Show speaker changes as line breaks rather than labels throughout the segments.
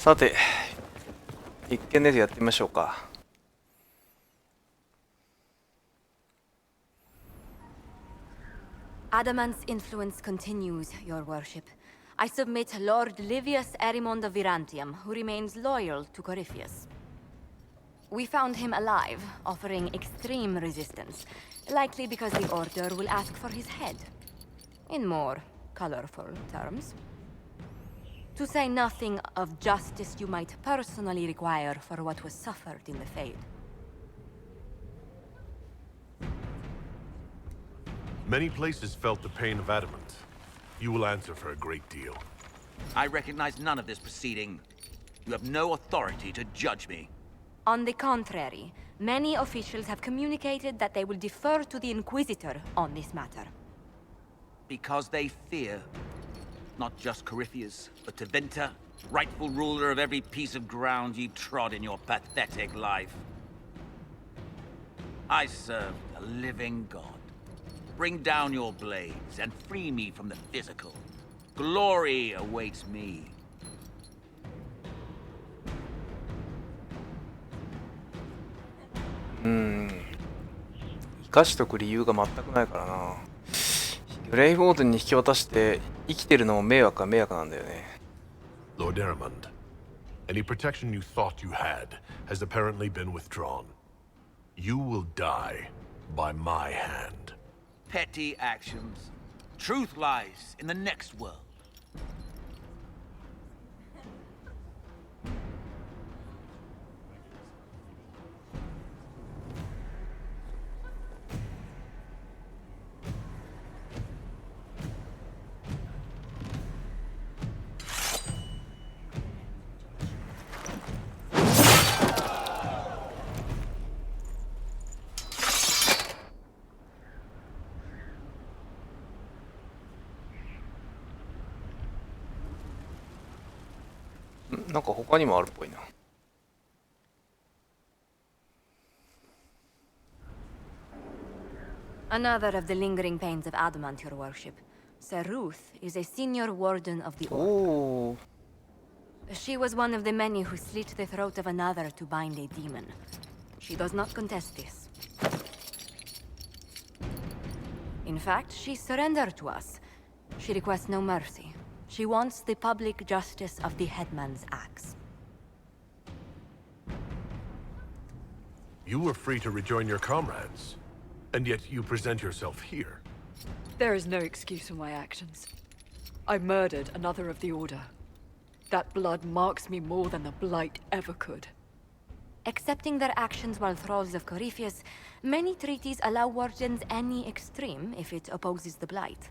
さて、一見でやってみましょうか。
Adamant's influence continues, your worship. I submit Lord Livius Erimond of Virantium, who remains loyal to Corypheus. We found him alive, offering extreme resistance, likely because the Order will ask for his head. In more colorful terms. To say nothing of justice you might personally require for what was suffered in the Fade.
Many places felt the pain of adamant. You will answer for a great deal.
I recognize none of this proceeding. You have no authority to judge me.
On the contrary, many officials have communicated that they will defer to the Inquisitor on this matter.
Because they fear. Not just Corypheus, but Tevinter, rightful ruler of every piece of ground you trod in your pathetic life. I serve the living God. Bring down your blades and free me from the physical. Glory awaits me.
生かしとく理由が全くないからな。グレイフォードに引き渡して生きてるのも迷惑は迷惑なんだよね。
Lord Erimond, any protection you thought you had has apparently been withdrawn. You will die by my hand.
Petty actions. Truth lies in the next world. .
なんか他にもあるっぽいな。
Another of the lingering pains of adamant, your worship. Sir Ruth is a senior warden of the Order. She was one of the many who slit the throat of another to bind a demon. She does not contest this. In fact, she surrendered to us. She requests no mercy. She wants the public justice of the headman's axe.
You were free to rejoin your comrades, and yet you present yourself here.
There is no excuse for my actions. I murdered another of the Order. That blood marks me more than the Blight ever could.
Accepting their actions while thralls of Corypheus, many treaties allow wardens any extreme if it opposes the Blight.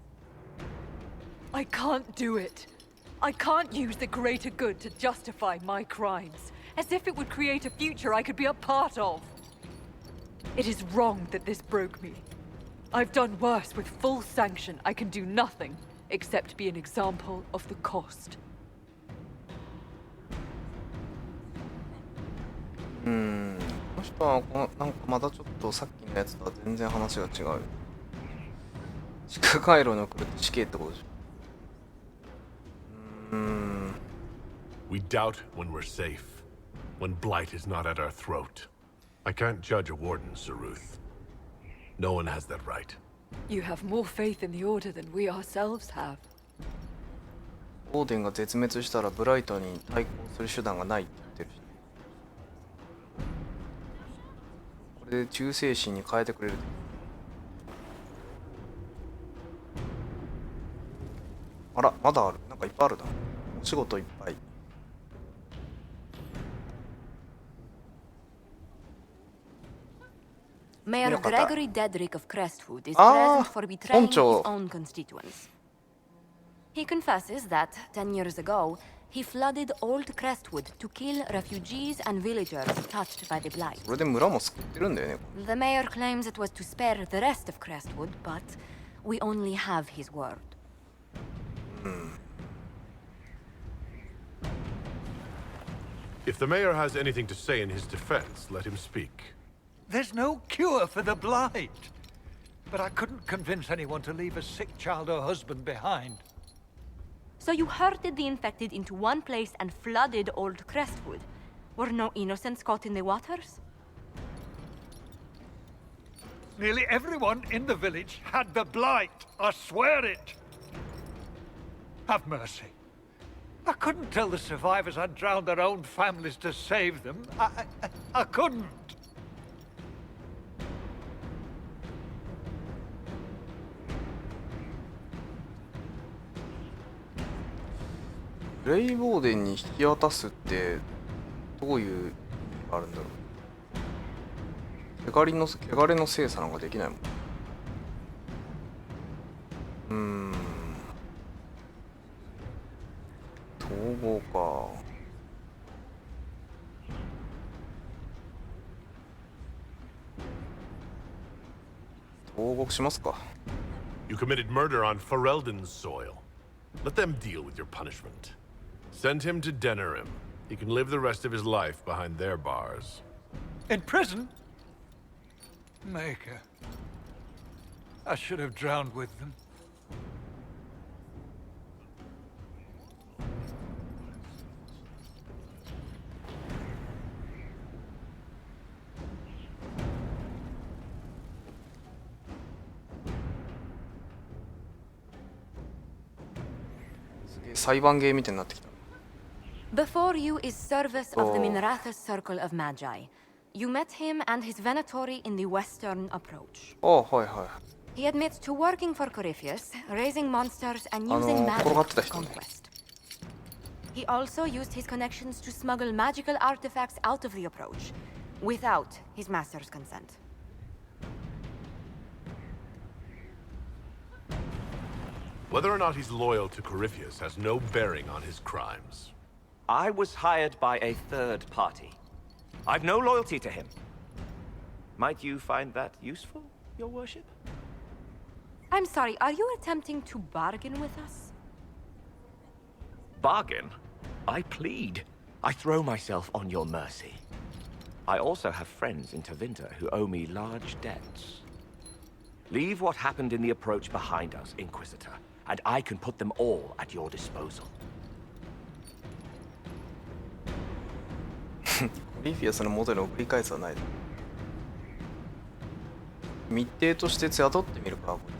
I can't do it. I can't use the greater good to justify my crimes, as if it would create a future I could be a part of. It is wrong that this broke me. I've done worse with full sanction. I can do nothing except be an example of the cost.
この人はなんかまだちょっとさっきのやつとは全然話が違う。地下回廊に送るって死刑ってことでしょ。
We doubt when we're safe, when blight is not at our throat. I can't judge a warden, Sir Ruth. No one has that right.
You have more faith in the Order than we ourselves have.
オーデンが絶滅したらブライトに対抗する手段がないって言ってるし、これで忠誠心に変えてくれる。あら、まだある。なんかいっぱいあるな。お仕事いっぱい。
Mayor Gregory Dedrick of Crestwood is present for betraying his own constituents. He confesses that, 10 years ago, he flooded Old Crestwood to kill refugees and villagers touched by the Blight.
それで村も救ってるんだよね。
The mayor claims it was to spare the rest of Crestwood, but we only have his word.
If the mayor has anything to say in his defense, let him speak.
There's no cure for the Blight. But I couldn't convince anyone to leave a sick child or husband behind.
So you herded the infected into one place and flooded Old Crestwood. Were no innocents caught in the waters?
Nearly everyone in the village had the blight. I swear it. Have mercy. I couldn't tell the survivors I'd drowned their own families to save them. I couldn't.
レイボーデンに引き渡すってどういう意味があるんだろう。汚れの精査なんかできないもん。統合か。統合しますか。
You committed murder on Ferelden's soil. Let them deal with your punishment. Send him to Denerim. He can live the rest of his life behind their bars.
In prison? Maker. I should have drowned with them.
Before you is Service of the Minrathous Circle of Magi. You met him and his Venatori in the Western Approach. He admits to working for Corypheus, raising monsters and using magic for conquest. He also used his connections to smuggle magical artifacts out of the Approach, without his master's consent.
Whether or not he's loyal to Corypheus has no bearing on his crimes.
I was hired by a third party. I've no loyalty to him. Might you find that useful, Your Worship?
I'm sorry, are you attempting to bargain with us?
Bargain? I plead. I throw myself on your mercy. I also have friends in Tevinter who owe me large debts. Leave what happened in the Approach behind us, Inquisitor, and I can put them all at your disposal.
リフィアスの元に送り返すはない。密偵として雇ってみるか、こいつ。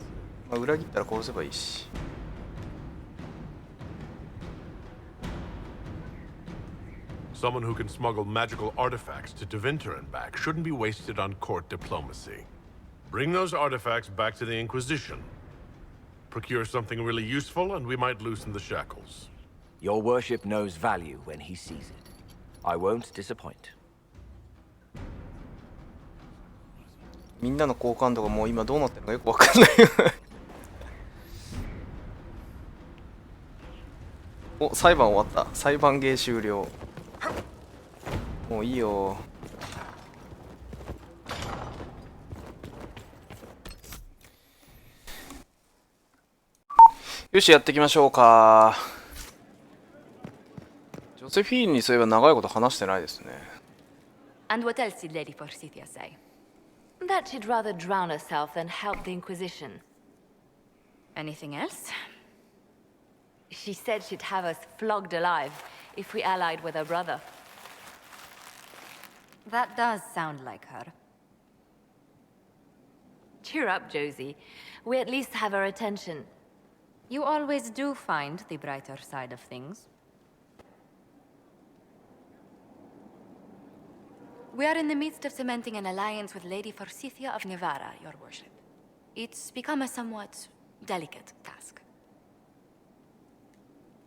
まあ、裏切ったら殺せばいいし。
Someone who can smuggle magical artifacts to Tevinter and back shouldn't be wasted on court diplomacy. Bring those artifacts back to the Inquisition. Procure something really useful, and we might loosen the shackles.
Your Worship knows value when he sees it. I won't disappoint.
みんなの好感度がもう今どうなってるのかよくわかんない。お、裁判終わった。裁判芸終了。もういいよ。よし、やっていきましょうか。ジョセフィーヌにそういえば長いこと話してないですね。
And what else did Lady Forsythia say? That she'd rather drown herself than help the Inquisition. Anything else? She said she'd have us flogged alive if we allied with her brother. That does sound like her. Cheer up, Josie. We at least have her attention. You always do find the brighter side of things. We are in the midst of cementing an alliance with Lady Forsythia of Nevada, Your Worship. It's become a somewhat delicate task.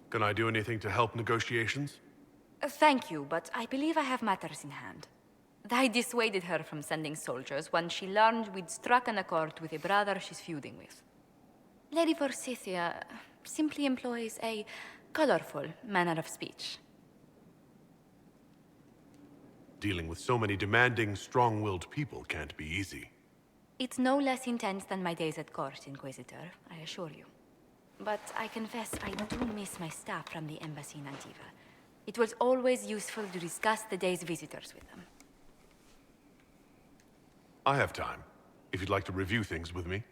Can I do anything to help negotiations?
Thank you, but I believe I have matters in hand. I dissuaded her from sending soldiers when she learned we'd struck an accord with a brother she's feuding with. Lady Forsythia simply employs a colorful manner of speech.
Dealing with so many demanding, strong-willed people can't be easy.
It's no less intense than my days at court, Inquisitor, I assure you. But I confess I do miss my staff from the embassy in Antiva. It was always useful to discuss the day's visitors with them.
I have time, if you'd like to review things with me.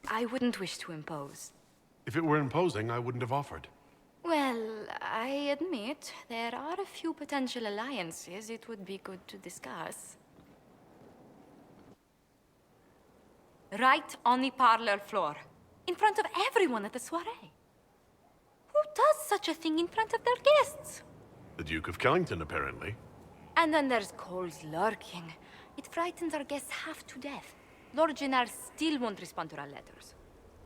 I wouldn't wish to impose.
If it were imposing, I wouldn't have offered.
I admit there are a few potential alliances it would be good to discuss. Right on the parlor floor, in front of everyone at the soiree. Who does such a thing in front of their guests?
The Duke of Kellington, apparently.
And then there's Cole's lurking. It frightens our guests half to death. Lord Gennard still won't respond to our letters.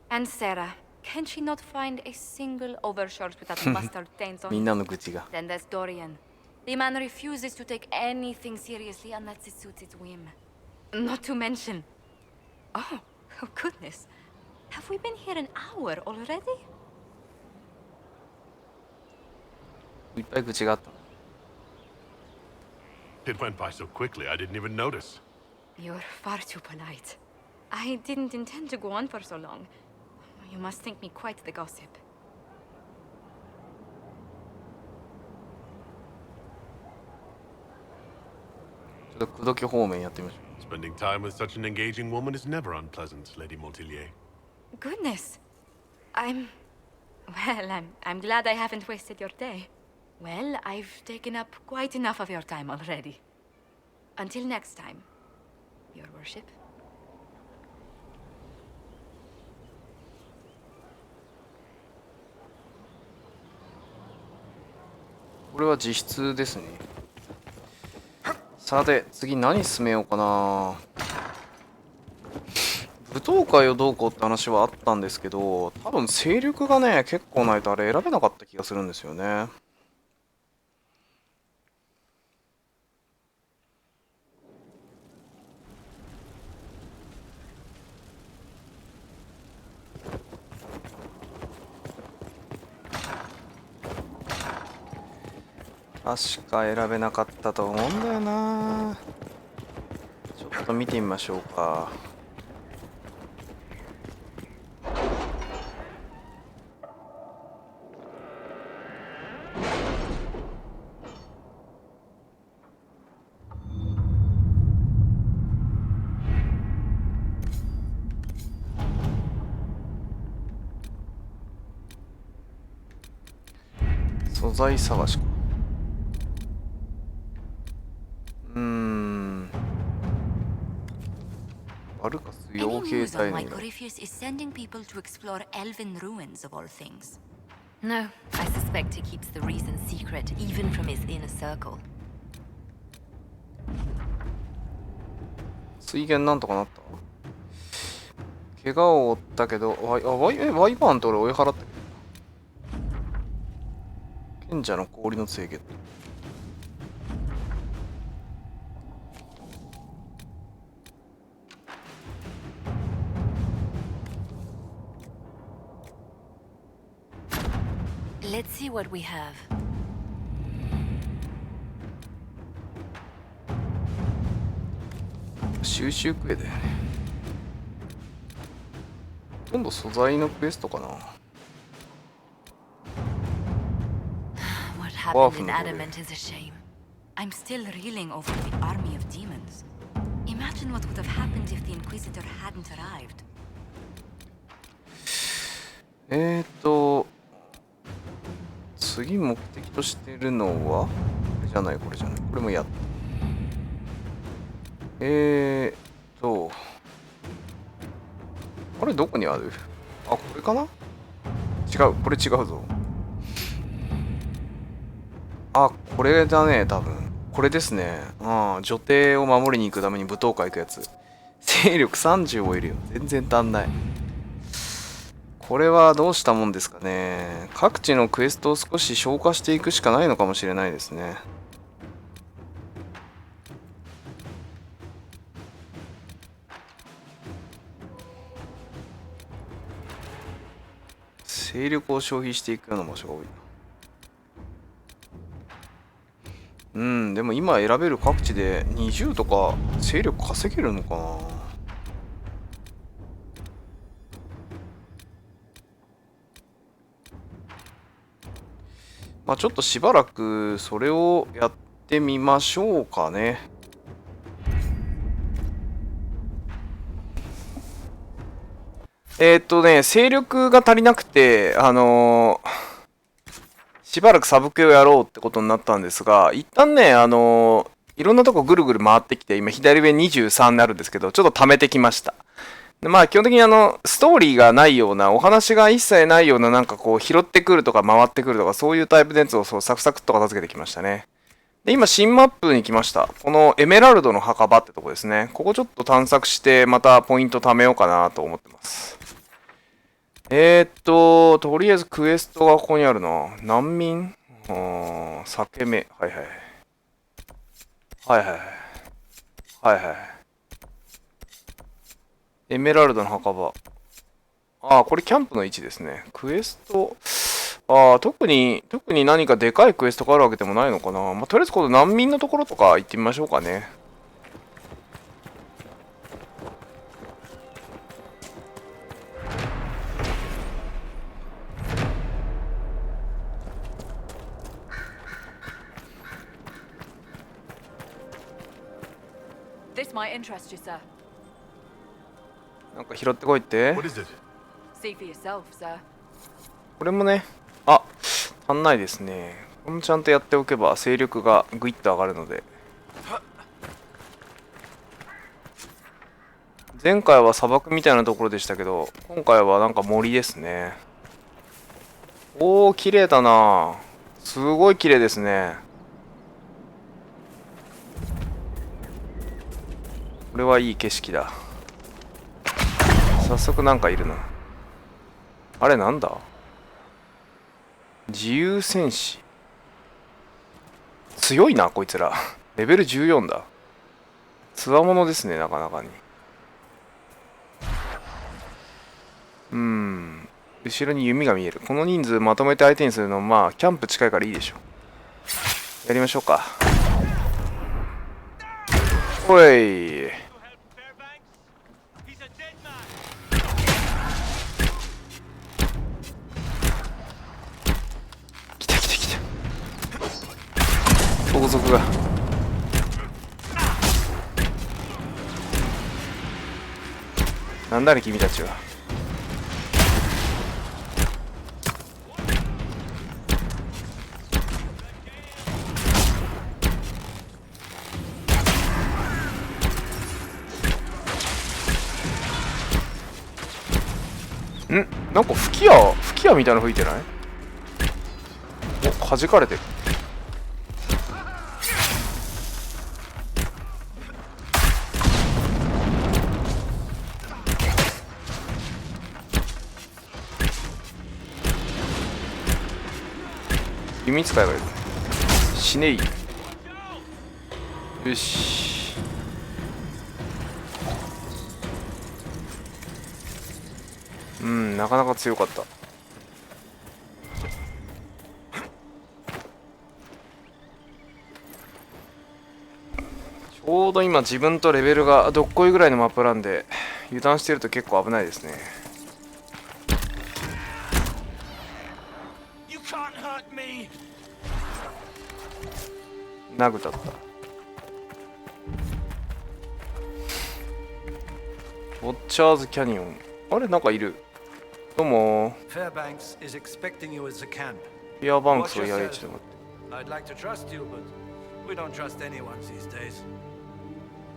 And Sarah, can she not find a single overshirt without mustard stains on
み
it?
んなの愚痴が。
Then there's Dorian. The man refuses to take anything seriously unless it suits his whim. Not to mention... Oh goodness. Have we been here an hour already?
いっぱい愚痴があった。
It went by so quickly, I didn't even notice.
You're far too polite. I didn't intend to go on for so long. You must think me quite the gossip.
ちょっと口説き方面やってみましょ
Spending time with such an engaging woman is never unpleasant, Lady Montillier.
Goodness. I'm glad I haven't wasted your day. Well, I've taken up quite enough of your time already. Until next time, Your Worship.
う。これは実質ですね。さて、次何進めようかな。舞踏会をどうこうって話はあったんですけど、多分勢力がね、結構ないとあれ選べなかった気がするんですよね。確か選べなかったと思うんだよな。ちょっと見てみましょうか。素材探しか。バルカス傭兵隊の
Corypheus is sending people to explore elven ruins of all things. No, I suspect he keeps the reason secret even from his inner circle.
水源なんとかなった。怪我を負ったけど、ワイバーンと俺追い払ったけど。賢者の氷の杖ゲット。
Let's see what we have.
収集クエだよね。ほとんど素材のクエストかな。
What happened in Adamant is a shame. I'm still reeling over the army of demons. Imagine what would have happened if the Inquisitor hadn't arrived.
次目的としてるのはこれじゃない、これじゃない。これもやっあれどこにある？あ、これかな？違う、これ違うぞ。あ、これだね、多分。これですね。女帝を守りに行くために舞踏会行くやつ。勢力30をいるよ。全然足んない。これはどうしたもんですかね。各地のクエストを少し消化していくしかないのかもしれないですね。勢力を消費していくような場所が多いな。でも今選べる各地で20とか勢力稼げるのかな。まあちょっとしばらくそれをやってみましょうかね。勢力が足りなくて、しばらくサブクエをやろうってことになったんですが、一旦ね、いろんなとこぐるぐる回ってきて、今左上23になるんですけど、ちょっと貯めてきました。でまあ基本的にストーリーがないような、お話が一切ないような、なんかこう拾ってくるとか回ってくるとか、そういうタイプのやつをそうサクサクっと片付けてきましたね。で、今新マップに来ました。このエメラルドの墓場ってとこですね。ここちょっと探索して、またポイント貯めようかなと思ってます。とりあえずクエストがここにあるな。難民裂け目。はいはい。はいはい。はいはい。エメラルドの墓場。ああ、これキャンプの位置ですね。クエスト。ああ、特に何かでかいクエストがあるわけでもないのかな。まあ、とりあえずこの難民のところとか行ってみましょうかね。
This might interest you, sir.
なんか拾ってこいって。
What is it?
See for yourself, sir.
これもね、あ、足んないですね。これもちゃんとやっておけば勢力がグイッと上がるので。前回は砂漠みたいなところでしたけど、今回はなんか森ですね。おー、綺麗だな。すごい綺麗ですね。これはいい景色だ。早速なんかいるな。あれなんだ？自由戦士。強いなこいつら。レベル14だ。つわものですね、なかなかに。後ろに弓が見える。この人数まとめて相手にするのまあキャンプ近いからいいでしょ。やりましょうか。おい。来た来た来た。盗賊が。なんだね君たちは。なんか吹き矢みたいなの吹いてない？お、弾かれてる。弓使えばいい。死ねい。よし。なかなか強かった。ちょうど今自分とレベルがどっこいぐらいのマップなんで油断してると結構危ないですね。ナグだった。ウォッチャーズキャニオン。あれなんかいる。どうも。フェアバンクスをやれちょっと待って。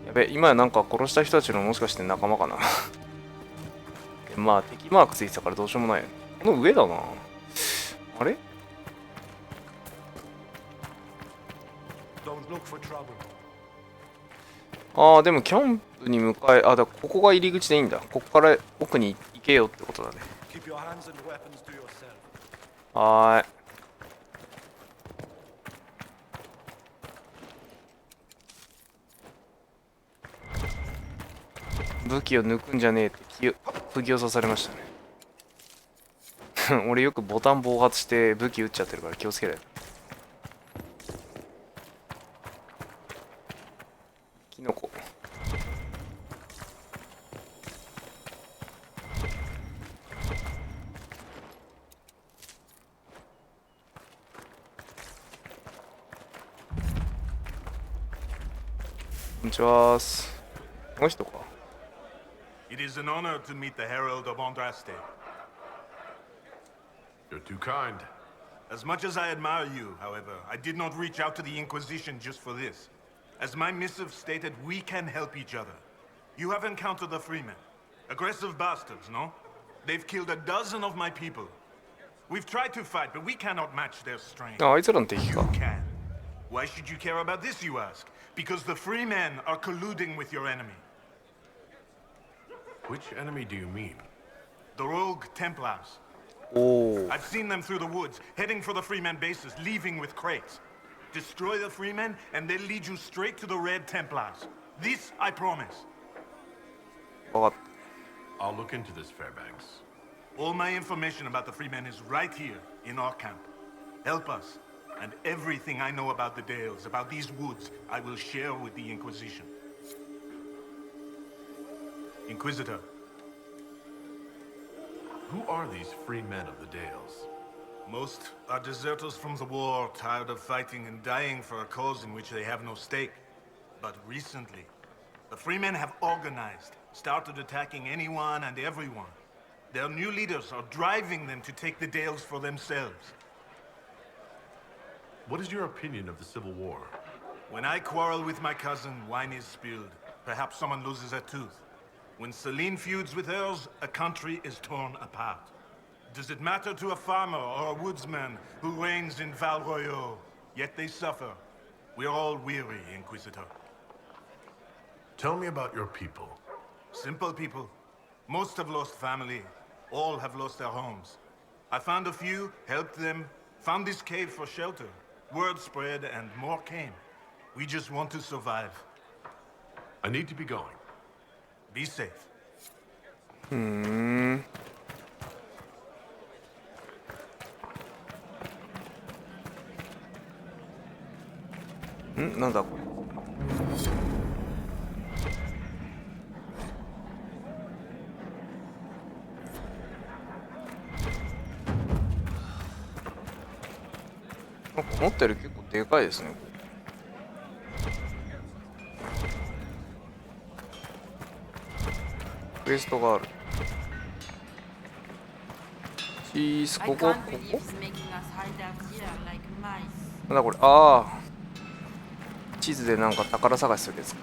やべ、今なんか殺した人たちのもしかして仲間かな。まあ敵マークついてたからどうしようもない。この上だな。あれ？ああ、でもキャンプに向かえ、あ、だここが入り口でいいんだ。ここから奥に行けよってことだね。はーい。武器を抜くんじゃねえって釘を刺されましたね。俺よくボタン暴発して武器撃っちゃってるから気をつけないと。キノコ。こんにちはーす。この人か。
It is an honor to meet the Herald of Andraste. You're too kind.
As much as I admire you, however, I did not reach out to the Inquisition just for this. As my missive stated, we can help each other. You have encountered the Freemen. Aggressive bastards, no? They've killed a dozen of my people. We've tried to fight, but we cannot match their strength.
あいつらの敵か。
You can. Why should you care about this, you ask? Because the Freemen are colluding with your enemy.
Which enemy do you mean?
The rogue Templars.
おお。
I've seen them through the woods, heading for the Freemen bases, leaving with crates. Destroy the Freemen, and they'll lead you straight to the Red Templars. This I promise.
わかっ
I'll look into this, Fairbanks.
All my information about the Freemen is right here, in our camp. Help us, and everything I know about the Dales, about these woods, I will share with the Inquisition. Inquisitor.
Who are these free men of the Dales?
Most are deserters from the war, tired of fighting and dying for a cause in which they have no stake. But recently, the Freemen have organized, started attacking anyone and everyone. Their new leaders are driving them to take the Dales for themselves.
What is your opinion of the Civil War?
When I quarrel with my cousin, wine is spilled. Perhaps someone loses a tooth. When Celine feuds with hers, a country is torn apart. Does it matter to a farmer or a woodsman who reigns in Val Royaux? Yet they suffer. We're all weary, Inquisitor.
Tell me about your people.
Simple people. Most have lost family. All have lost their homes. I found a few, helped them, found this cave for shelter. Word spread and more came. We just want to survive.
I need to be going.
Be safe.
ふーん。なんだこれ。なんか思ったより結構でかいですね。クエストがある。チース、ここなんだこれ。ああ。地図でなんか宝探しするやつ。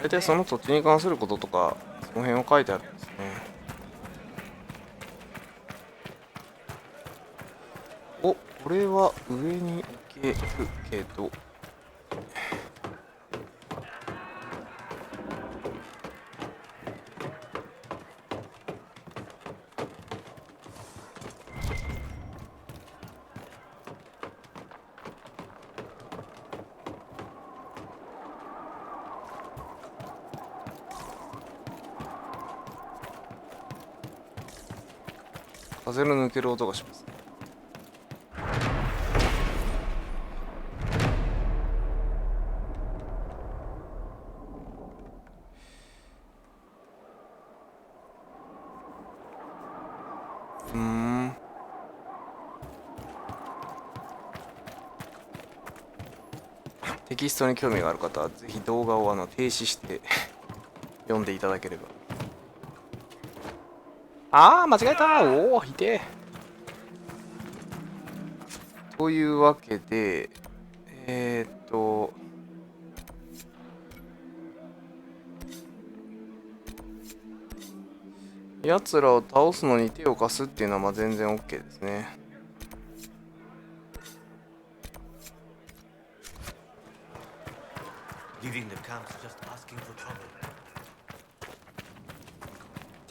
大体その土地に関することとかその辺を書いてあるんですね。お、これは上に行けるけど風の抜ける音がします。テキストに興味がある方はぜひ動画を停止して読んでいただければ。ああ、間違えた。おお、ひでえ。というわけで、やつらを倒すのに手を貸すっていうのはまあ全然 OK ですね。
Leaving the camps just asking for trouble.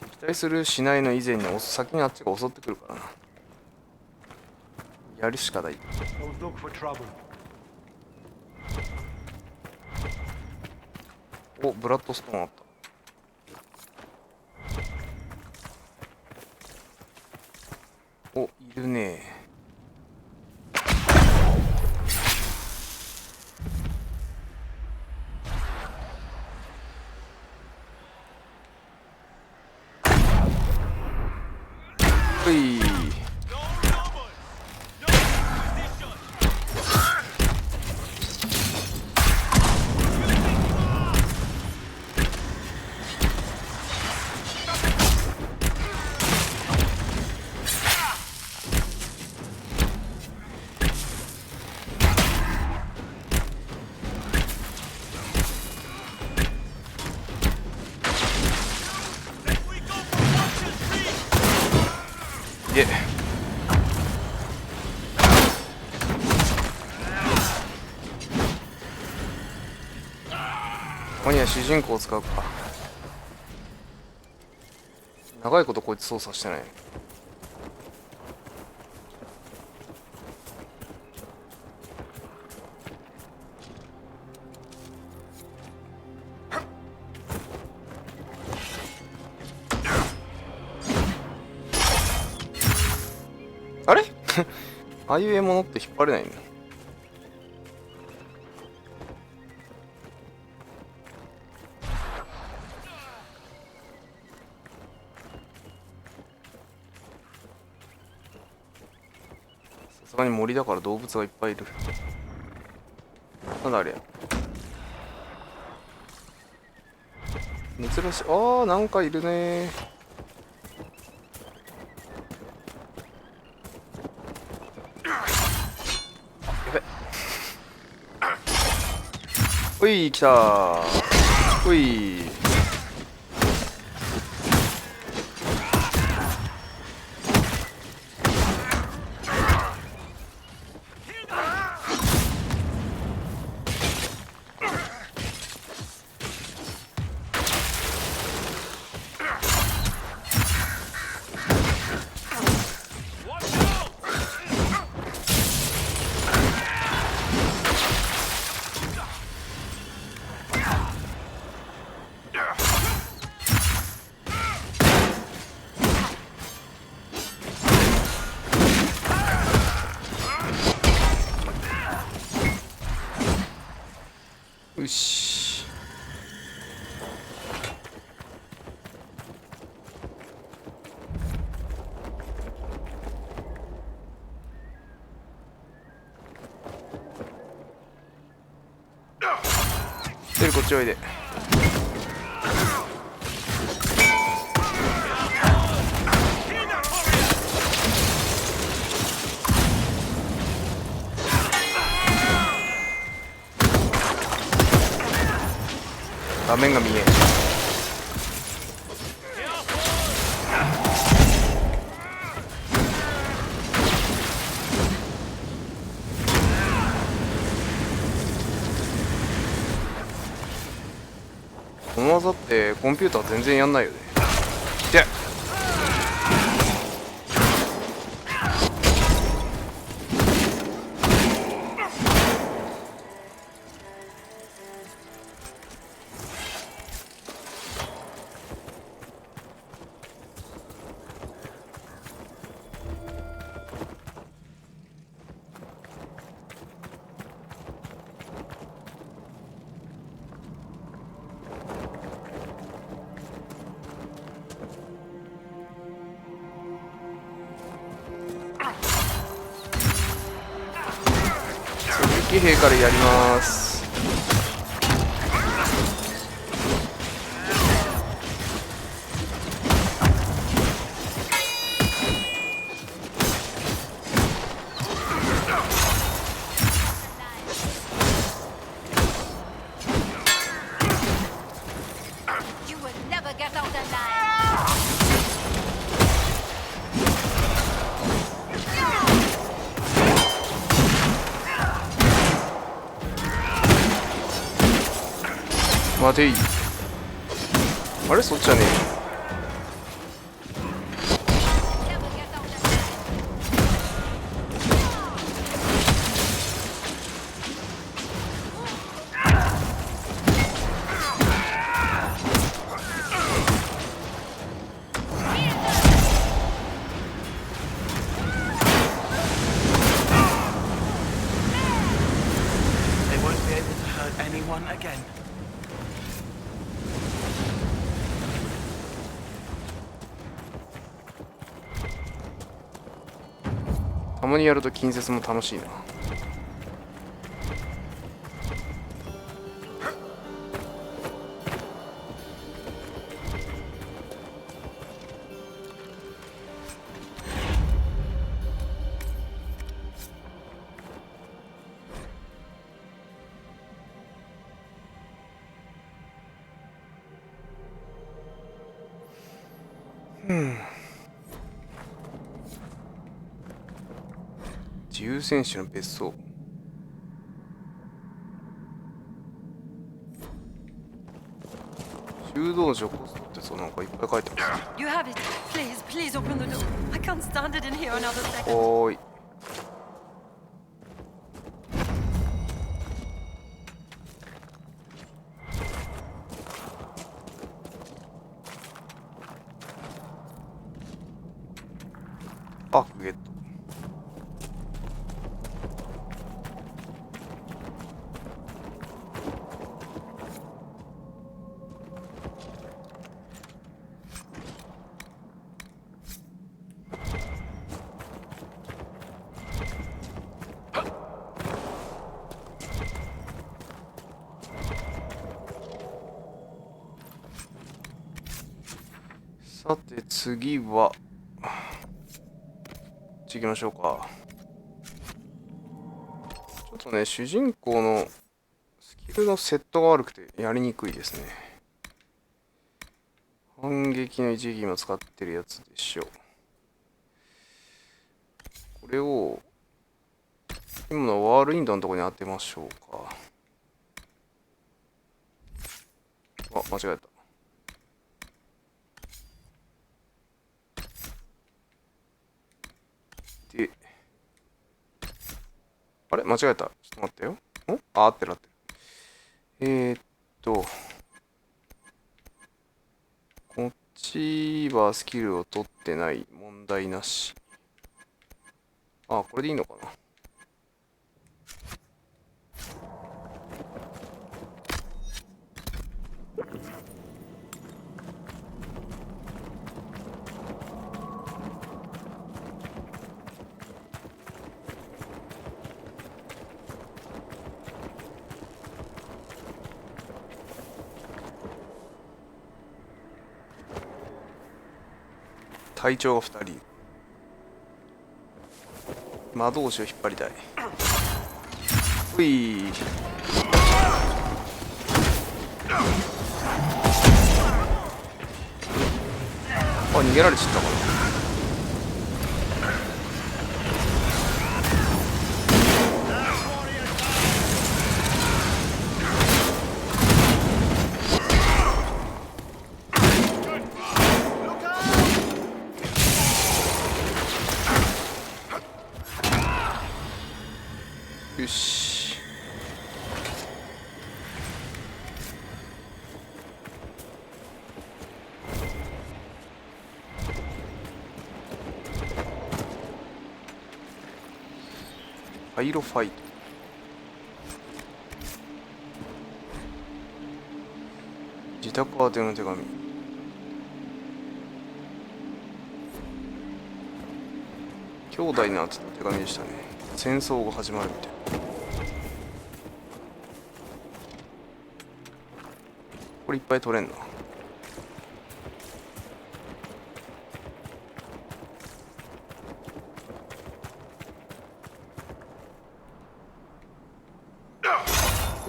敵対するしないの以前に先にあっちが襲ってくるからな。やるしかない。
Don't look for trouble.
お、ブラッドストーンあった。お、いるね。ほい。ここには主人公を使うか。長いことこいつ操作してない。あれああいう獲物って引っ張れないんだ。さすがに森だから動物がいっぱいいる。なんだあれ。珍しい。ああ、なんかいるね。やべ。ほい、来たー。ほい。よし。テルこっちおいで。画面が見えん。この技ってコンピューター全然やんないよね。で騎兵からやります。待てい。あれそっちじゃねえ。
They won't be able to hurt anyone again.
たまにやると近接も楽しいな。自由戦士の別荘。修道女コストってそうなんかいっぱい書いてます。
You have it. Please, please open the door. I can't stand it in here another second.
おーい。パックゲット。さて次はこっち行きましょうか。ちょっとね主人公のスキルのセットが悪くてやりにくいですね。反撃の一撃も使ってるやつでしょう。これを今のワールインドのところに当てましょうか。あ、間違えた。で、あれ間違えた。ちょっと待ってよ。あ、合ってる合ってる。こっちはスキルを取ってない。問題なし。あ、これでいいのかな。隊長が2人。魔導士を引っ張りたい。うい。あ、逃げられちゃったかな。よし。パイロファイト。自宅宛ての手紙。兄弟の集った手紙でしたね。戦争が始まるみたいな。これいっぱい取れんな。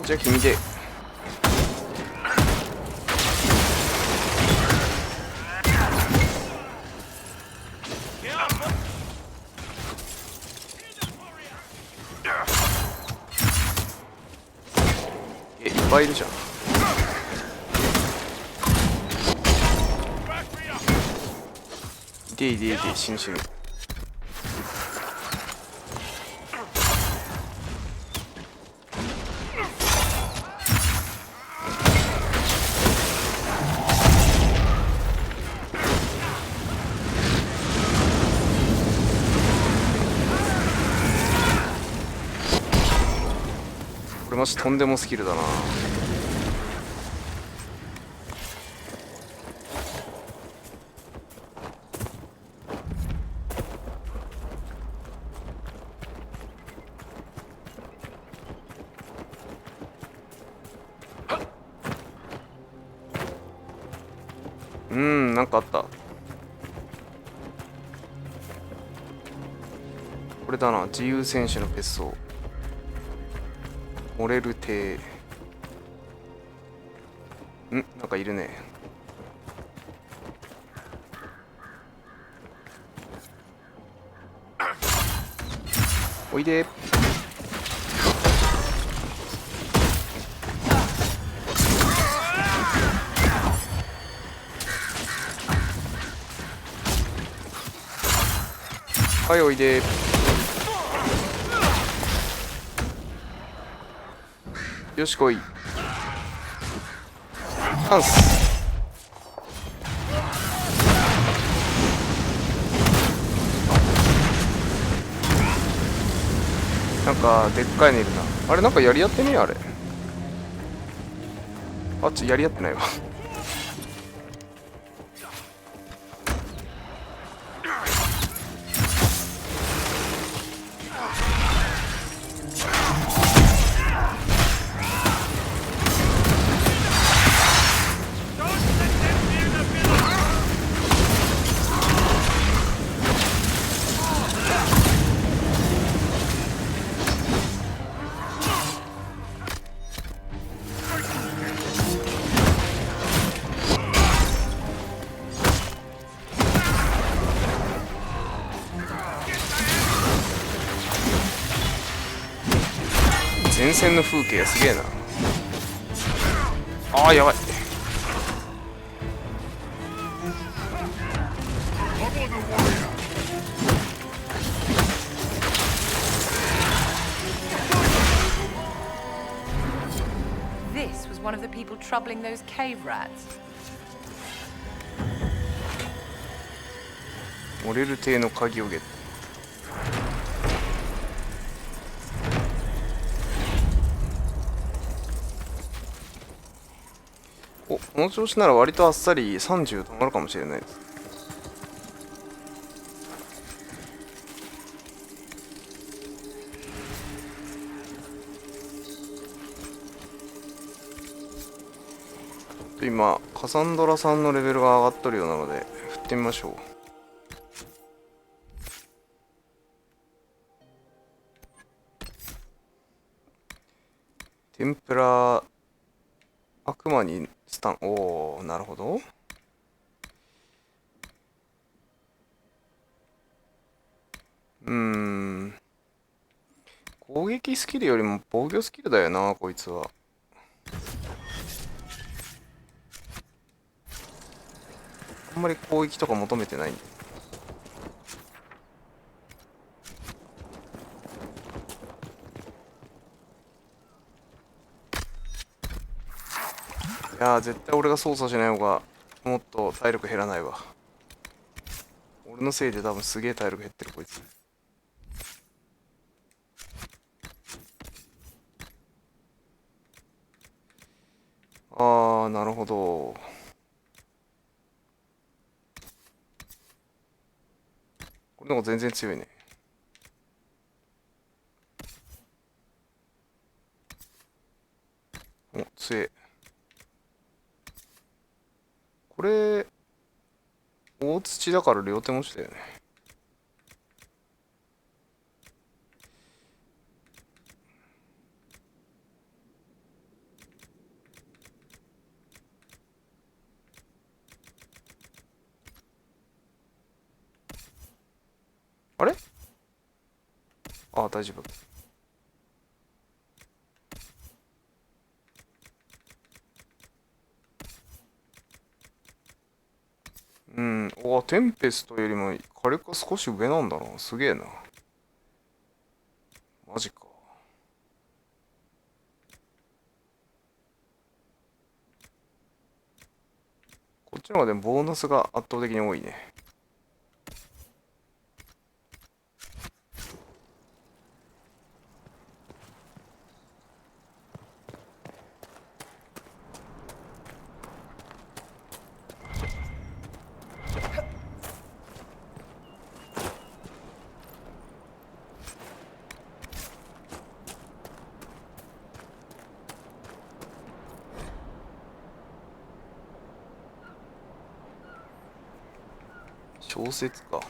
じゃあ君で。いっぱいいるじゃん。痛い痛い痛い、死ぬ死ぬ。これマジとんでもスキルだな。なんかあった。これだな、自由戦士の別荘。モレル邸。なんかいるね。おいで。はい、おいで。よし来い。チャンス。なんかでっかいのいるな。あれなんかやり合ってねえあれ。やり合ってないわ。前線の風景すげえな。あーやばい。
This was one of the people troubling those cave rats.
モレル邸の鍵をゲット。この調子なら割とあっさり30止まるかもしれないです。今カサンドラさんのレベルが上がっとるようなので振ってみましょう。天ぷら悪魔にスタン。おお、なるほど。攻撃スキルよりも防御スキルだよなこいつは。あんまり攻撃とか求めてないんで。いやー絶対俺が操作しない方がもっと体力減らないわ。俺のせいで多分すげえ体力減ってるこいつ。ああなるほど。これの方が全然強いね。お強え。これ大土だから両手持ちだよね。あれ？ああ大丈夫。お、テンペストよりも火力が少し上なんだな。すげえな。マジか。こっちの方がでもボーナスが圧倒的に多いね。小説か。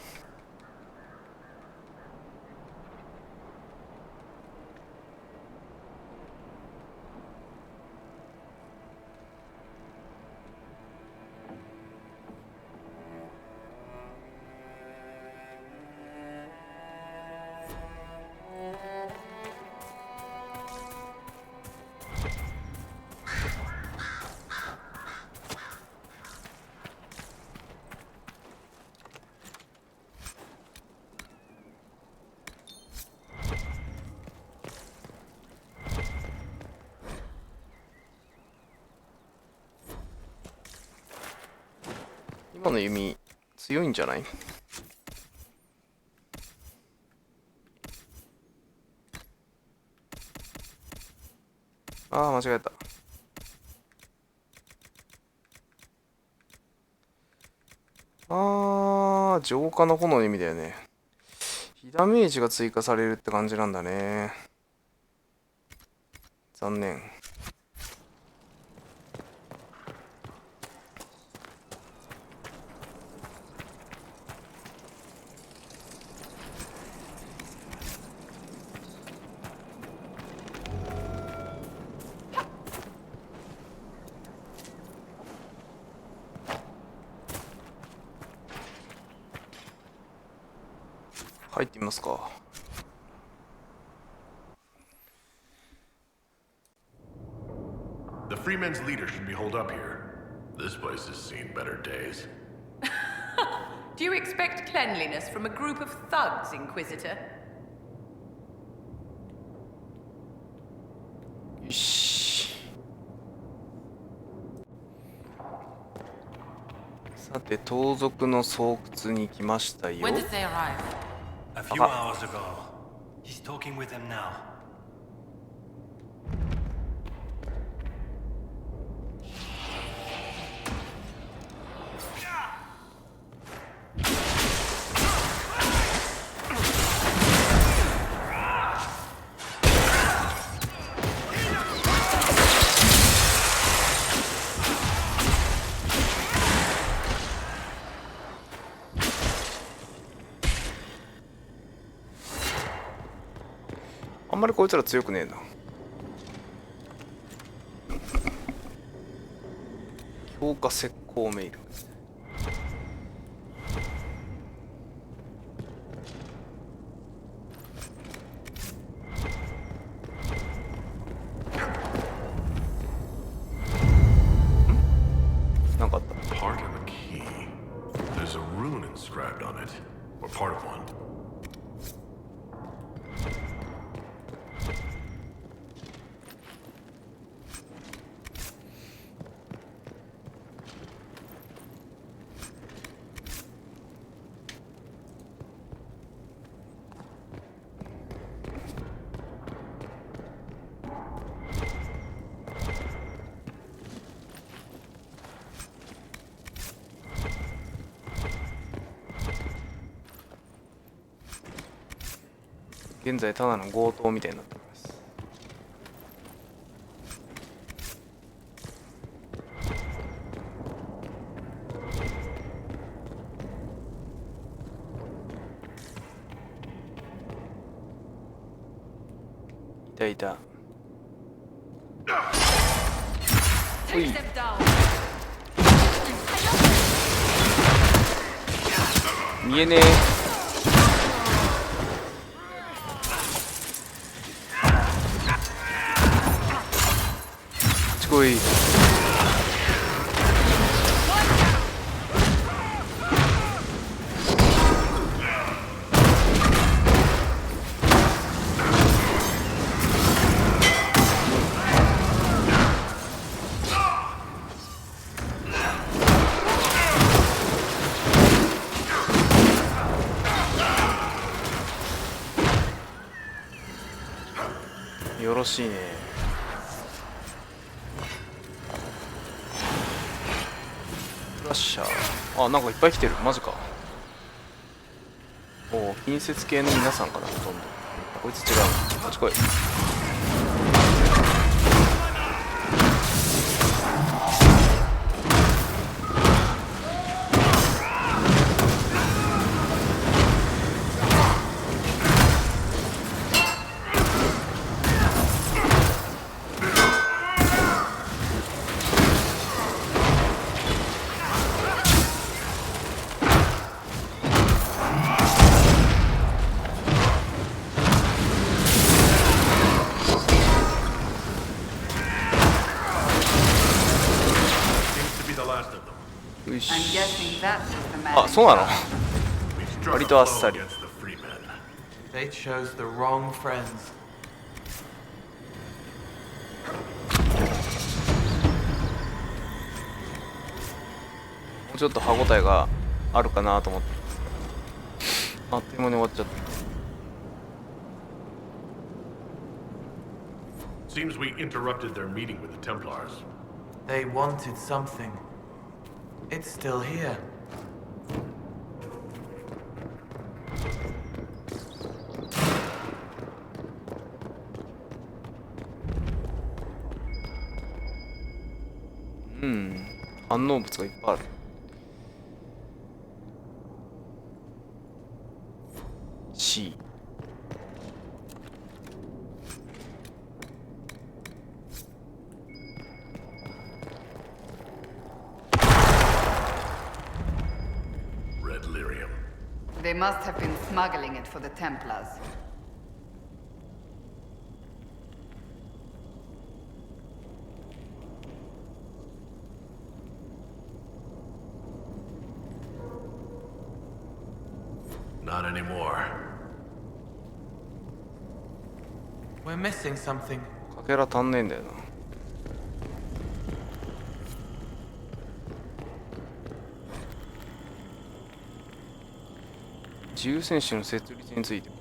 今の弓強いんじゃない？ああ、間違えた。ああ、浄化の炎の意味だよね。被ダメージが追加されるって感じなんだね。残念。入ってみますか。
The Freemen's leader should be holed up here. This place has seen better days.
Do you expect cleanliness from a group of thugs, Inquisitor?
よし。さて、盗賊の巣窟に来ましたよ。
When did they arrive?
A few hours ago. He's talking with them now.
あんまりこいつら強くねえな。強化石膏メイル。なんかあった。
Part of a key. There's a rune inscribed on it, or part of one.
現在ただの強盗みたいになってます。いたいた。おい。見えねえ。こい。ろしいね。クラッシャー、あ、なんかいっぱい来てる。マジか。おお、近接系の皆さんかな、ほとんど。こいつ違うな。こっち来い。あ、そうなの。割とあっさり。
They chose the wrong friends.
もうちょっと歯応えがあるかなと思って。あっという間に終わっちゃった。
Seems we interrupted their meeting with the Templars.
They wanted something. It's still here.
Hmm. 反応物がいっぱいある。C。
They must have been smuggling it for the Templars.
Not anymore.
We're missing something.
かけら足んねえんだよな。自由戦士の設立について。ん？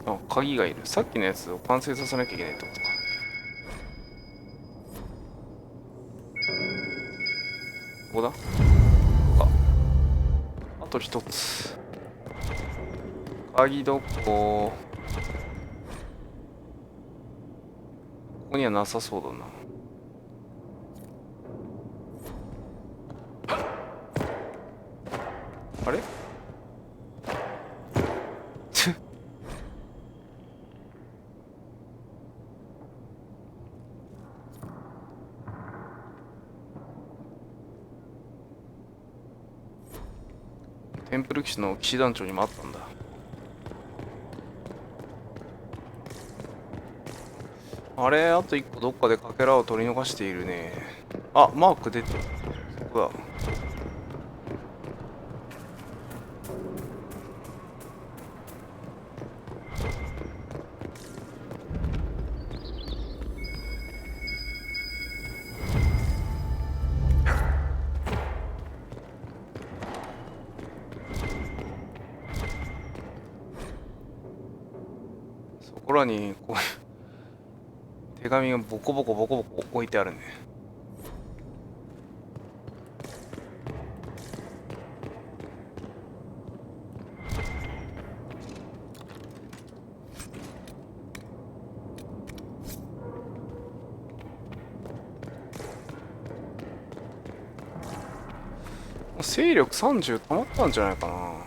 あ、鍵がいる。さっきのやつを完成させなきゃいけないってことか。ここだ。ここか。あと一つ。鍵どこ？ここにはなさそうだな。あれ？テンプル騎士の騎士団長にもあったんだ。あれ、あと一個どっかでかけらを取り逃しているね。あ、マーク出てる。そこだ。そこらにこう手紙がボコボコボコボコ置いてあるね。勢力30溜まったんじゃないかな。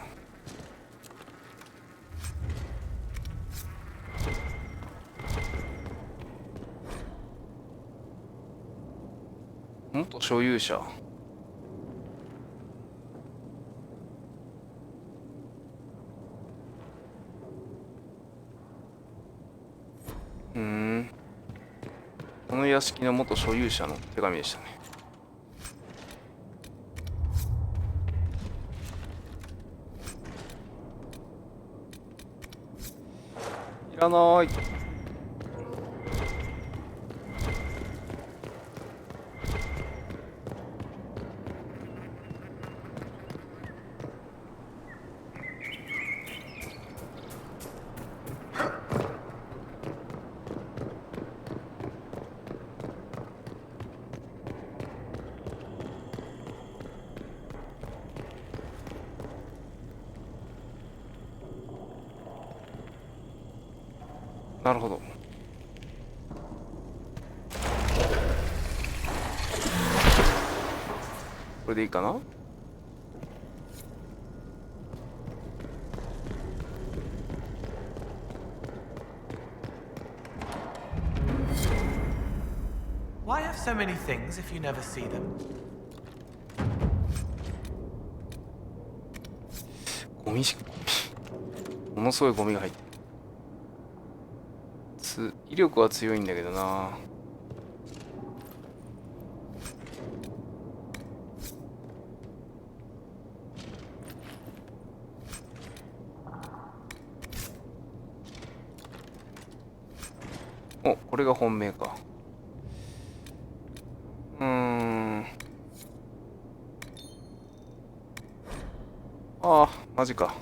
元所有者。この屋敷の元所有者の手紙でしたね。らない。なるほど。これでいいかな。
Why have so many things if you never see them?
ゴミものすごいゴミが入ってる。威力は強いんだけどな。お、これが本命か。ああ、マジか。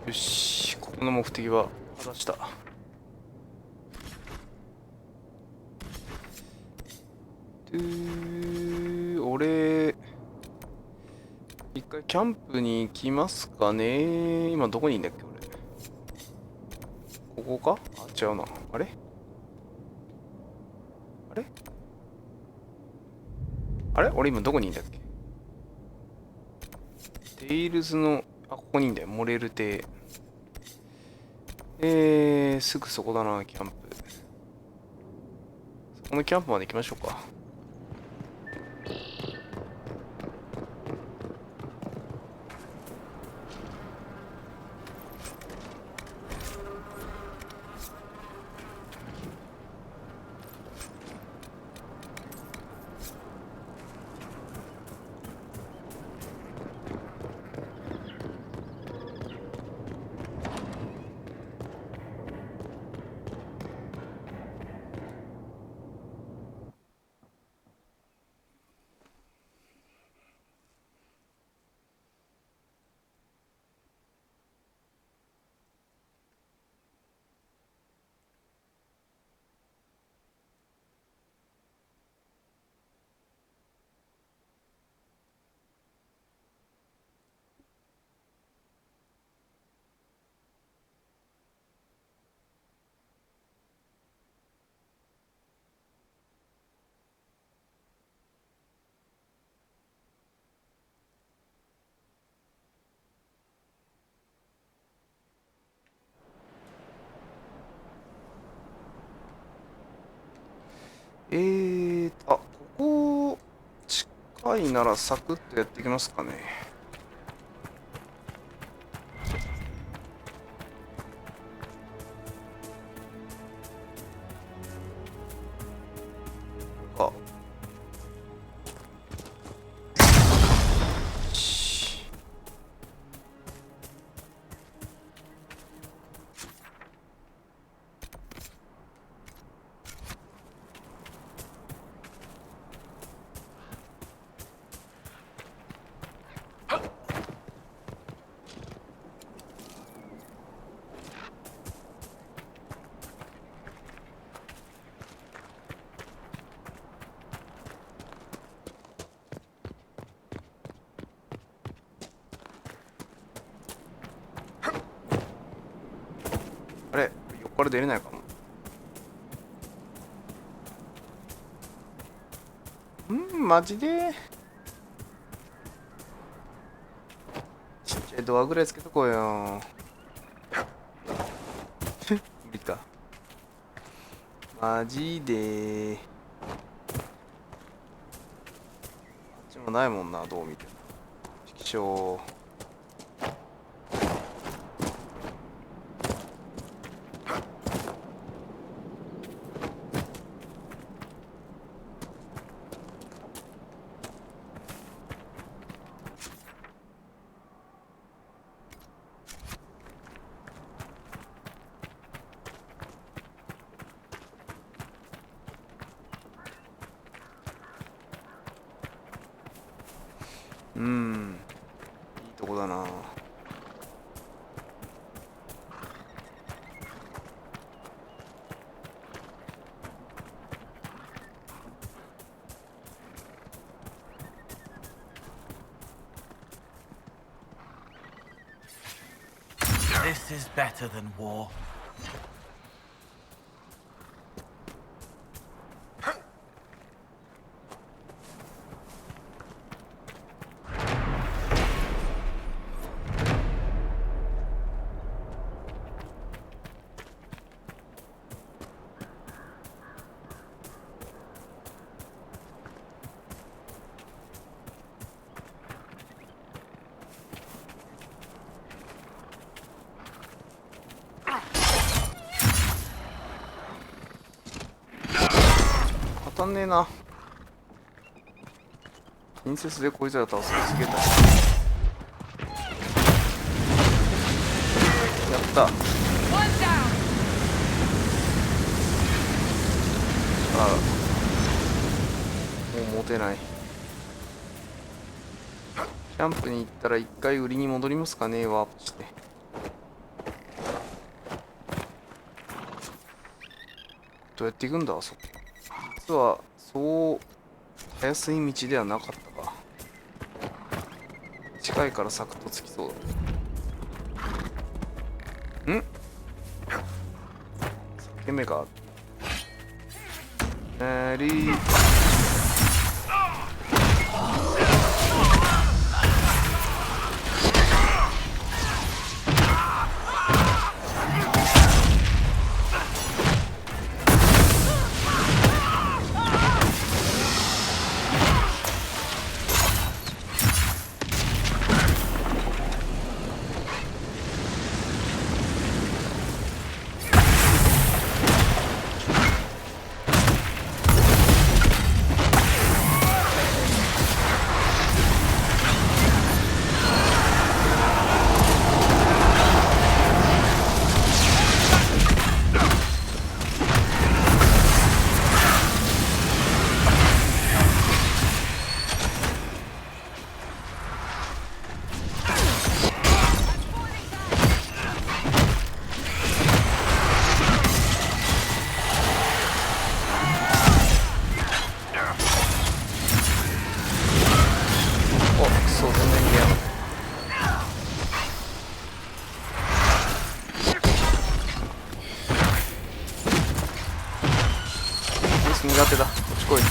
よし、ここの目的は果たした。俺一回キャンプに行きますかね。今どこにいんだっけ俺。ここか。あ、違うな。あれあれあれ、俺今どこにいんだっけ。テイルズの、あ、ここにいんだよ。モレル邸。すぐそこだな、キャンプ。そこのキャンプまで行きましょうか。あ、ここ近いならサクッとやっていきますかね。あ、あれ、横から出れないかも。マジで。ドアぐらいつけとこうよ。無理か。マジで。あっちもないもんな、どう見ても。色晶。いいとこだな。
This is better than war.
当たんねえな。近接でこいつら倒すのすげえ大変。やった。あら、もう持てない。キャンプに行ったら一回売りに戻りますかね、ワープして。どうやって行くんだ、あそこ。実はそうたやすい道ではなかったか。近いからサクッとつきそうだ。ん？裂け目がある。苦手だ。こっち来い。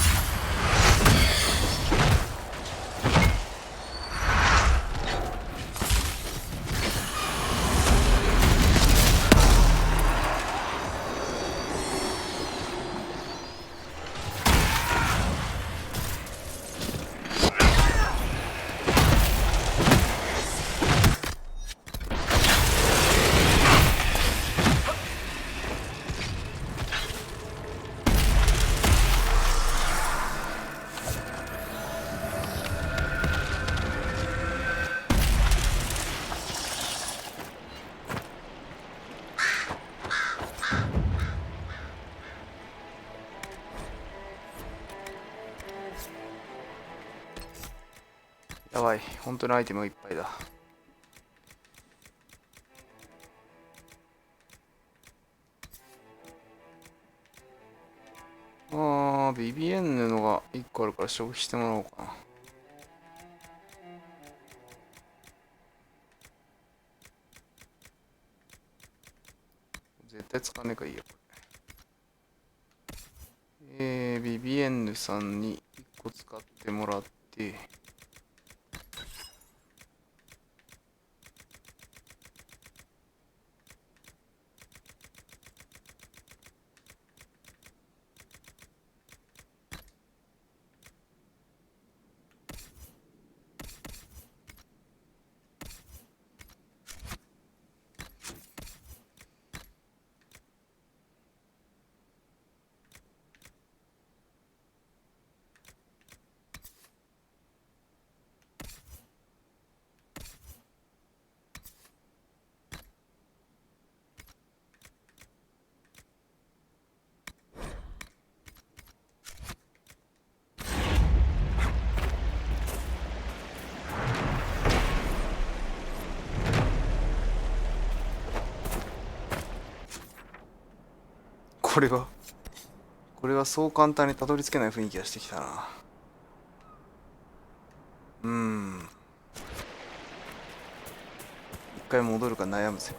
やばい、本当にアイテムがいっぱいだ。BBN のが1個あるから消費してもらおうかな。絶対使わねえからいいよ。BBN さんに1個使ってもらって、これはそう簡単にたどり着けない雰囲気がしてきたな。一回戻るか悩むぜ。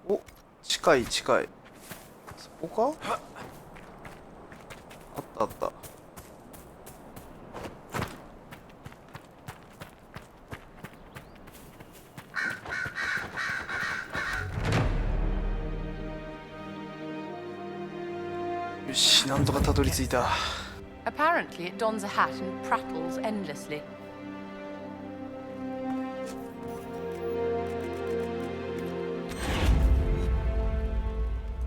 お、近い。そこか？あった。よし、なんとかたどり着いた。
Apparently, it dons a hat and prattles endlessly.